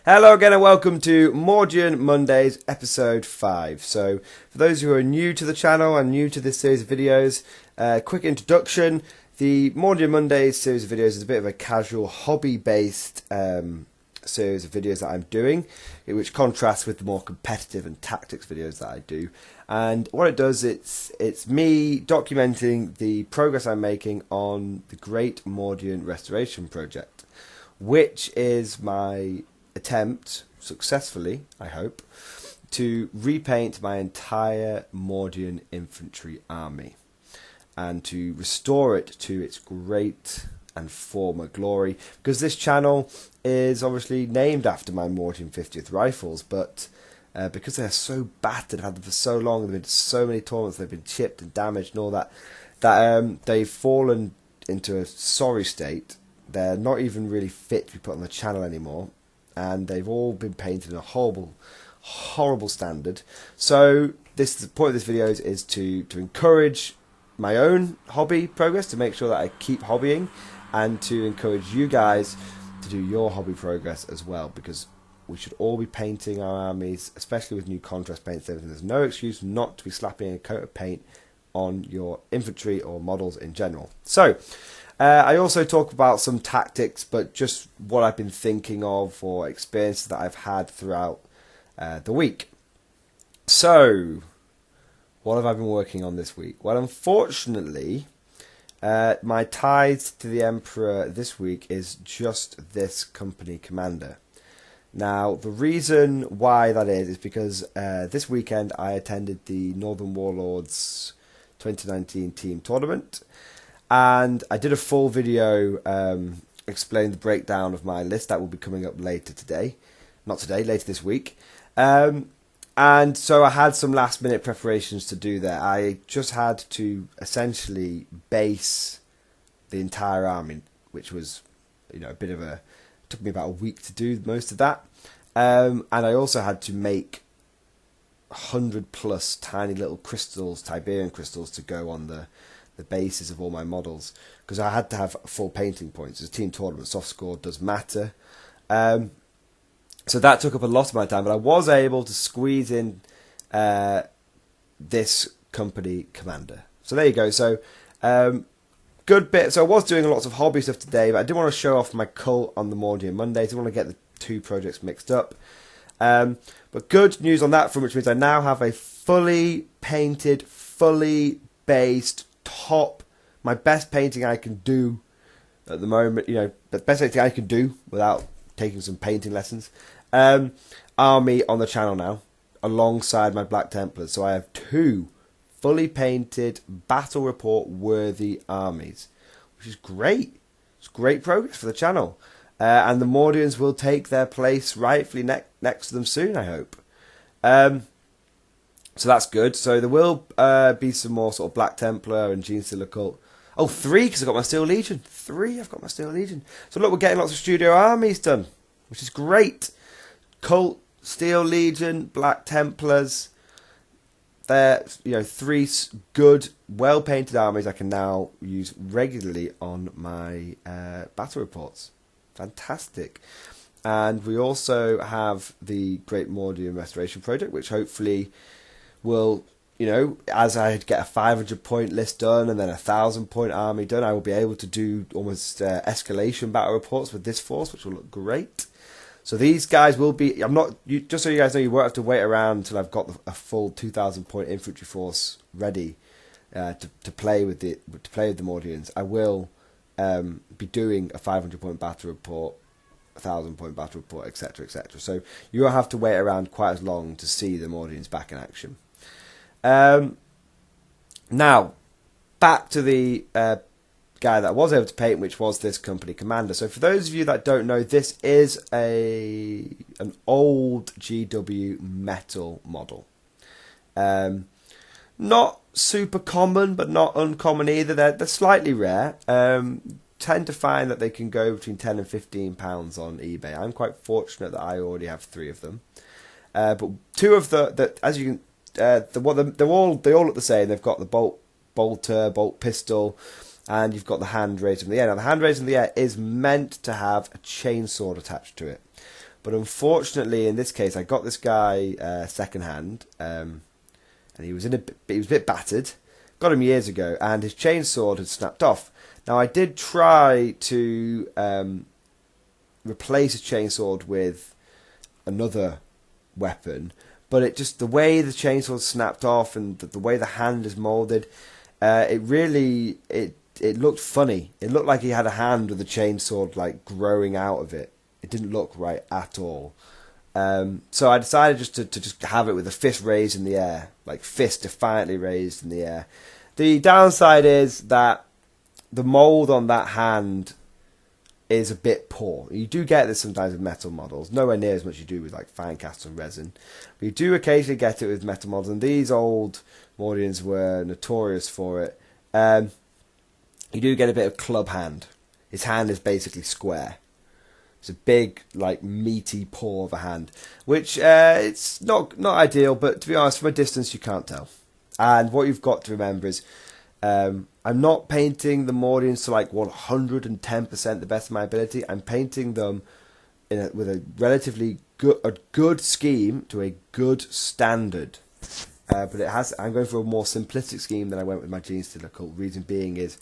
Hello again and welcome to Mordian Mondays episode 5. So for those who are new to the channel and new to this series of videos, quick introduction. The Mordian Mondays series of videos is a bit of a casual hobby based series of videos that I'm doing, which contrasts with the more competitive and tactics videos that I do. And what it does, it's me documenting the progress I'm making on the Great Mordian Restoration Project, which is my attempt, successfully, I hope, to repaint my entire Mordian infantry army and to restore it to its great and former glory, because this channel is obviously named after my Mordian 50th rifles, but because they're so battered, I've had them for so long, they've been to so many tournaments, they've been chipped and damaged and all that, they've fallen into a sorry state. They're not even really fit to be put on the channel anymore, and they've all been painted in a horrible standard. So the point of this video is to encourage my own hobby progress, to make sure that I keep hobbying, and to encourage you guys to do your hobby progress as well, because we should all be painting our armies, especially with new contrast paints and everything. There's no excuse not to be slapping a coat of paint on your infantry or models in general. So I also talk about some tactics, but just what I've been thinking of or experiences that I've had throughout the week. So, what have I been working on this week? Well, unfortunately, my ties to the Emperor this week is just this company commander. Now, the reason why that is because this weekend I attended the Northern Warlords 2019 team tournament. And I did a full video explaining the breakdown of my list. That will be coming up later today. Not today, later this week. And so I had some last minute preparations to do there. I just had to essentially base the entire army, which was, a bit of a... took me about a week to do most of that. And I also had to make 100 plus tiny little crystals, Tiberian crystals, to go on the bases of all my models, because I had to have full painting points. As a team tournament, soft score does matter. So that took up a lot of my time, but I was able to squeeze in this company commander. So there you go. So good bit. So I was doing lots of hobby stuff today, but I didn't want to show off my cult on the Mordian Mondays. I didn't want to get the two projects mixed up. But good news on that front, which means I now have a fully painted, fully based my best painting I can do at the moment, the best painting I can do without taking some painting lessons, army on the channel now, alongside my Black Templars. So I have two fully painted, battle report worthy armies, which is great. It's great progress for the channel. And the Mordians will take their place rightfully next to them soon, I hope. So that's good. So there will be some more sort of Black Templar and Gene Stealer Cult. Oh, 3, because I've got my Steel Legion. 3, I've got my Steel Legion. So look, we're getting lots of studio armies done, which is great. Cult, Steel Legion, Black Templars. They're, 3 good, well-painted armies I can now use regularly on my battle reports. Fantastic. And we also have the Great Mordian Restoration Project, which hopefully will, as I get a 500 point list done and then a 1,000 point army done, I will be able to do almost escalation battle reports with this force, which will look great. So these guys will be, just so you guys know, you won't have to wait around until I've got a full 2,000 point infantry force ready to play with the Mordians. I will be doing a 500 point battle report, 1,000 point battle report, etc, etc. So you won't have to wait around quite as long to see the Mordians back in action. Now, back to the guy that I was able to paint, which was this company commander. So for those of you that don't know, this is an old GW metal model. Not super common, but not uncommon either. They're slightly rare. Tend to find that they can go between £10 and £15 on eBay. I'm quite fortunate that I already have 3 of them. But 2 of as you can. They all look the same. They've got the bolt pistol, and you've got the hand raised in the air. Now the hand raised in the air is meant to have a chainsword attached to it, But unfortunately, in this case, I got this guy second hand, and he was a bit battered. Got him years ago, and his chainsword had snapped off. Now I did try to replace his chainsword with another weapon, but it just, the way the chainsaw snapped off and the way the hand is molded, it looked funny. It looked like he had a hand with a chainsaw like growing out of it. It didn't look right at all. So I decided just to just have it with a fist raised in the air, like fist defiantly raised in the air. The downside is that the mold on that hand is a bit poor. You do get this sometimes with metal models, nowhere near as much you do with like fine cast and resin. But you do occasionally get it with metal models, and these old Mordians were notorious for it. You do get a bit of club hand. His hand is basically square. It's a big, like, meaty paw of a hand, which it's not ideal, but to be honest, from a distance you can't tell. And what you've got to remember is I'm not painting the Mordians to like 110% the best of my ability. I'm painting them with a relatively good scheme to a good standard. But I'm going for a more simplistic scheme than I went with my Gene Stealer Cult. Reason being is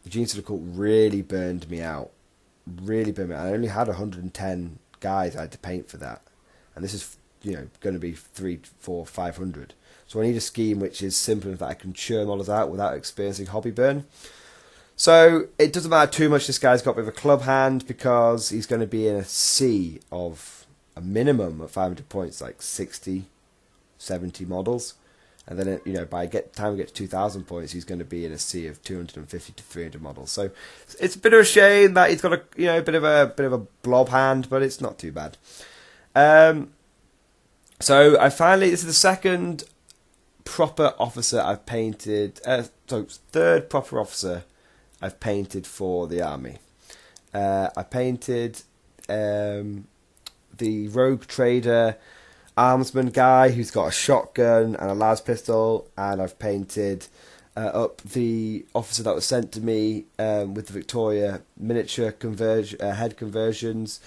the Gene Stealer Cult really burned me out. I only had 110 guys I had to paint for that, and this is going to be 300, 400, 500. So I need a scheme which is simple enough that I can churn models out without experiencing hobby burn. So it doesn't matter too much this guy's got a bit of a club hand, because he's going to be in a sea of a minimum of 500 points, like 60, 70 models. And then, by the time we get to 2,000 points, he's going to be in a sea of 250 to 300 models. So it's a bit of a shame that he's got a bit of a blob hand, but it's not too bad. So this is the second proper officer I've painted. Third proper officer I've painted for the army. I painted the rogue trader armsman guy who's got a shotgun and a las pistol, and I've painted up the officer that was sent to me with the Victoria miniature head conversions,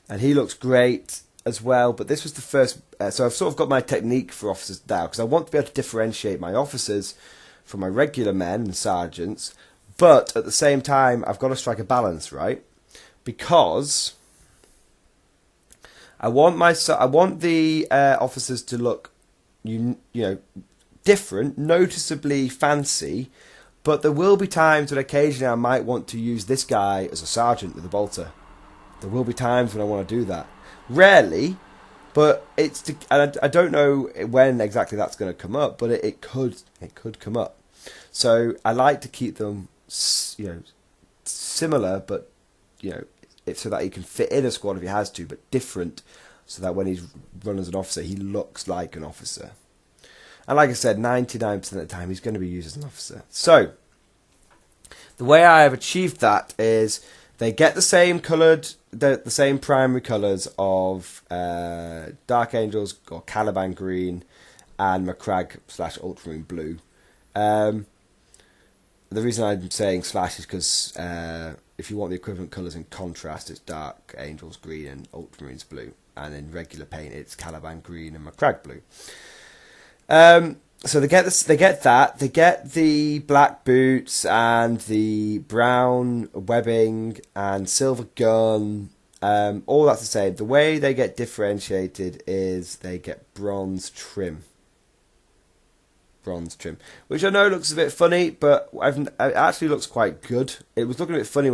and he looks great as well. But this was the first, so I've sort of got my technique for officers now, because I want to be able to differentiate my officers from my regular men and sergeants, but at the same time I've got to strike a balance, right? Because I want the officers to look, different, noticeably fancy, but there will be times when occasionally I might want to use this guy as a sergeant with a bolter. There will be times when I want to do that. Rarely, but and I don't know when exactly that's going to come up, but it could come up. So I like to keep them, similar, but so that he can fit in a squad if he has to, but different, so that when he's run as an officer, he looks like an officer. And like I said, 99% of the time, he's going to be used as an officer. So, the way I have achieved that is they get the same primary colours of Dark Angels or Caliban Green and Macragge / Ultramarine Blue. The reason I'm saying slash is because if you want the equivalent colours in contrast, it's Dark Angels Green and Ultramarines Blue, and in regular paint it's Caliban Green and Macragge Blue. So they get that. They get the black boots and the brown webbing and silver gun. All that's the same. The way they get differentiated is they get bronze trim. Which I know looks a bit funny, but it actually looks quite good. It was looking a bit funny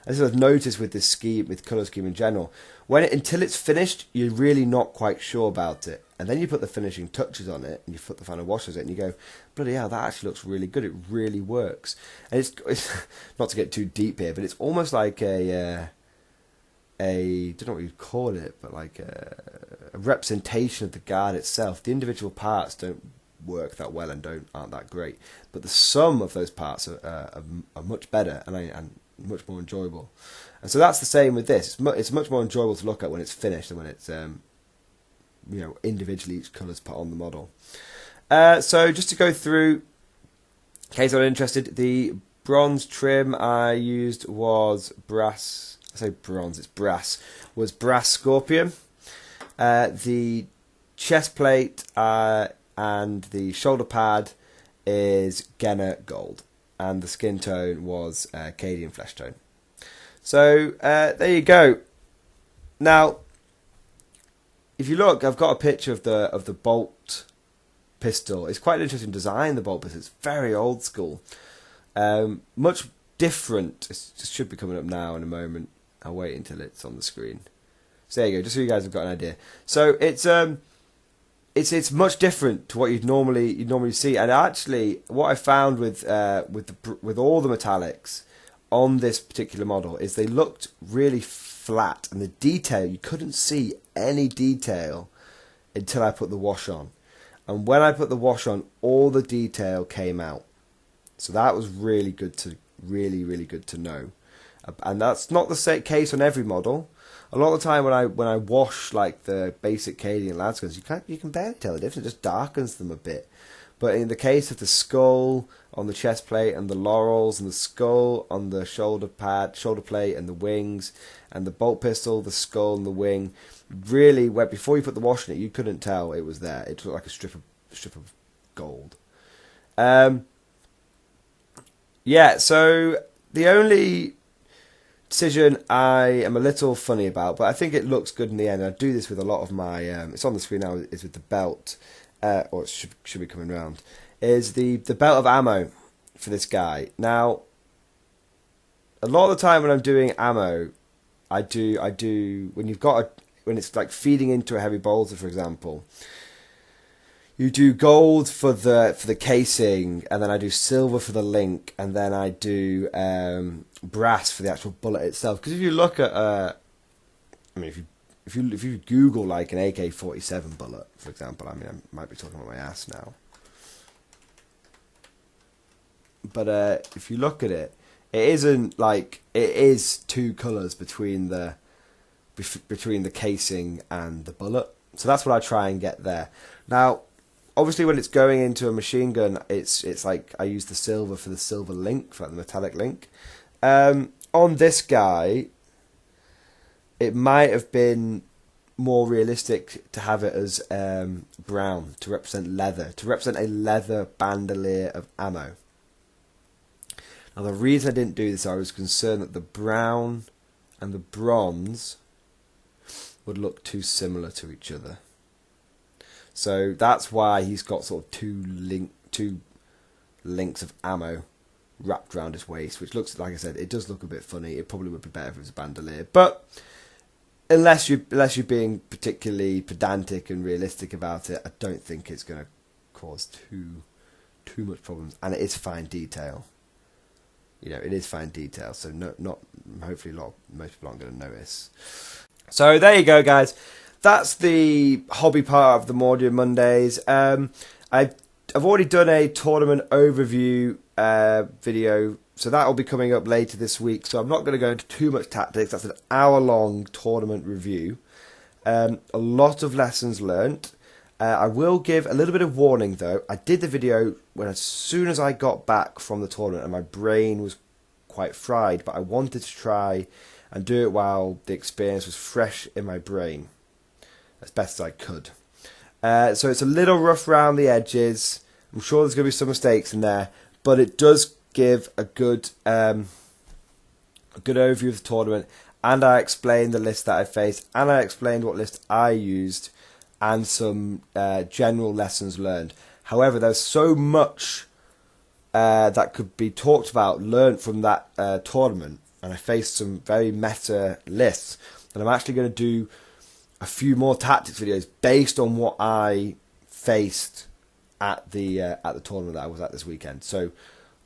as I've noticed with this scheme, with colour scheme in general. Until it's finished, you're really not quite sure about it, and then you put the finishing touches on it, and you put the final washes on it, and you go, bloody hell, that actually looks really good. It really works. And it's not to get too deep here, but it's almost like I don't know what you'd call it, but like a representation of the guard itself. The individual parts don't work that well and aren't that great, but the sum of those parts are much better and much more enjoyable. And so that's the same with this. It's much more enjoyable to look at when it's finished than when it's individually each colour's put on the model. So just to go through, in case I'm interested, the bronze trim I used was brass I say bronze, it's brass, was brass scorpion. The chest plate and the shoulder pad is Genna gold, and the skin tone was Cadian flesh tone. So there you go. Now, if you look, I've got a picture of the bolt pistol. It's quite an interesting design, the bolt pistol. It's very old school. Much different. It should be coming up now in a moment. I'll wait until it's on the screen. So there you go, just so you guys have got an idea. So it's much different to what you'd normally see. And actually, what I found with all the metallics on this particular model is they looked really flat, and the detail, you couldn't see any detail until I put the wash on. And when I put the wash on, all the detail came out. So that was really good to really good to know. And that's not the case on every model. A lot of the time when I wash like the basic Cadian lasguns, you can barely tell the difference. It just darkens them a bit. But in the case of the skull on the chest plate and the laurels, and the skull on the shoulder plate and the wings, and the bolt pistol, the skull and the wing, really, before you put the wash in it, you couldn't tell it was there. It looked like a strip of gold. Yeah. So the only decision I am a little funny about, but I think it looks good in the end. I do this with a lot of my. It's on the screen now. Is with the belt, or it should be coming round. Is the belt of ammo for this guy. Now, a lot of the time when I'm doing ammo, I do when it's like feeding into a heavy bolter, for example. You do gold for the casing, and then I do silver for the link, and then I do brass for the actual bullet itself. Because if you look at, if you Google like an AK-47 bullet, for example, I might be talking about my ass now. But if you look at it, it isn't like it is two colours between the casing and the bullet. So that's what I try and get there. Now, obviously, when it's going into a machine gun, it's like I use the silver for the silver link, for like the metallic link. On this guy, it might have been more realistic to have it as brown, to represent leather, to represent a leather bandolier of ammo. Now, the reason I didn't do this, I was concerned that the brown and the bronze would look too similar to each other. So that's why he's got sort of two links of ammo wrapped around his waist, which looks, like I said, it does look a bit funny. It probably would be better if it was a bandolier, but unless you're being particularly pedantic and realistic about it, I don't think it's going to cause too much problems. And it is fine detail. It is fine detail, so not hopefully most people aren't going to notice. So there you go, guys. That's the hobby part of the Mordian Mondays. I've already done a tournament overview video, so that will be coming up later this week. So I'm not going to go into too much tactics. That's an hour-long tournament review. A lot of lessons learnt. I will give a little bit of warning, though. I did the video as soon as I got back from the tournament, and my brain was quite fried, but I wanted to try and do it while the experience was fresh in my brain, as best as I could. So it's a little rough around the edges. I'm sure there's going to be some mistakes in there, but it does give a good overview of the tournament, and I explained the list that I faced, and I explained what list I used, and some general lessons learned. However, there's so much that could be talked about, learnt from that tournament, and I faced some very meta lists, and I'm actually going to do a few more tactics videos based on what I faced at the tournament that I was at this weekend. So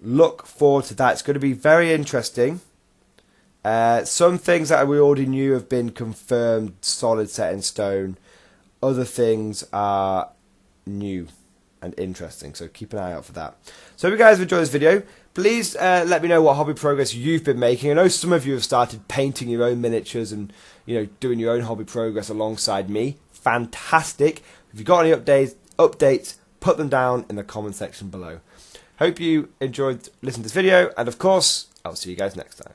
look forward to that. It's going to be very interesting. Some things that we already knew have been confirmed, solid, set in stone. Other things are new and interesting, so keep an eye out for that. So if you guys have enjoyed this video, please let me know what hobby progress you've been making. I know some of you have started painting your own miniatures and doing your own hobby progress alongside me. Fantastic. If you've got any updates, put them down in the comment section below. Hope you enjoyed listening to this video, and of course, I'll see you guys next time.